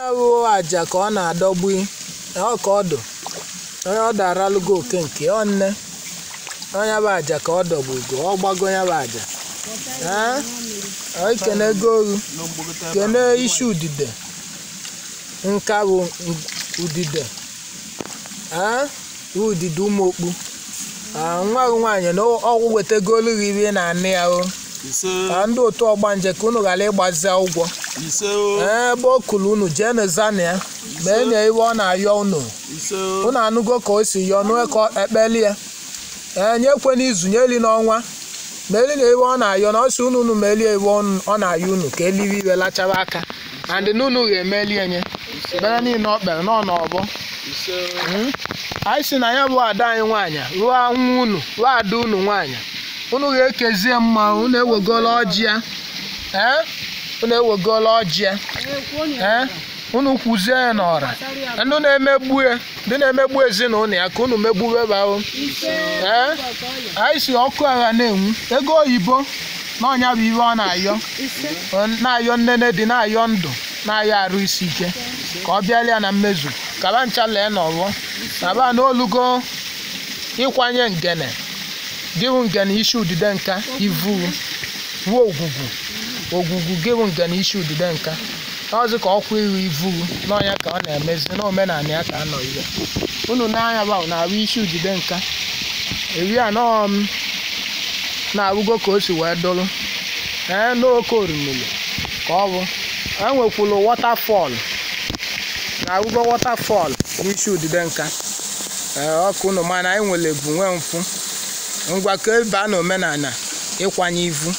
Awo aja ka ọ na-adọgbu ọ ka ọ dụ onye ọ daralụgo oke nke onne onye bụ aja ka ọ dọgbugo ọ gbago ya bụ aja ọ ikenego oru kene isi udide nka bụ udide udide ụmụokpu nwa nwaanyị na ọgwụ wetagolu iri na anị ya o ndị otu ọgbanje ka unu ghara ịgbazi ụgwọ ebe o kulu unu jee n'ezana ya ma enye iwe ọ na-ayọ unu anụgo ka o si yọọ nue ka ekpeli ya nyekwe n'izu nyeli n'ọnwa ma eli na iwe ọ na-ayọ na ọsị unu ma elie iwe ọ na-ayọ unu ka eliwe iwe lachaba aka na ndị n'unu ga-emeli enye bere niile ọ kpere nọ n'ọbọ anyị si na ya bụ ada anyị nwaanyị ruo nwa unu ruo ada unu nwaanyị unu ga-ekezie mma unu ewegola ọjị ya unu ewegola ọjị ya unu kwuzie ya n'ọra ndị na-emegbu ezinụlọ ya ka unu megbuwe bao anyị si ọkụ agha na-enwu ego oyibo na ọnya bụ iwe ọ na-ayọ nnene dị na-ayọ ndụ na-ayọ arụ isi ike ka ọ bịalịa na mmezu kaba ncha lee n'ọgbọ naba n'olugo ịkwanye ngene gịwụ ngene isi udide nka ivu wuo ogwugwu gịwụ ngene isi udide nka ọzọ ka ọkwa ihu ivu n'ọnya ka ọ na-emezi n'omenala ya ka anọ ihe unu n'anya bụ na-arụ isi udide nka eri anọ na-arụgo ka o si wee dụrụ n'oke orimiri ka ọ bụ enwekwuru wọtafọl na-arụgo wọtafọl n'isi udide nka ọkụ unu mana anyị nwere ebu nwee mfụ ngwa ka ebe a na omenala ịkwanye ivu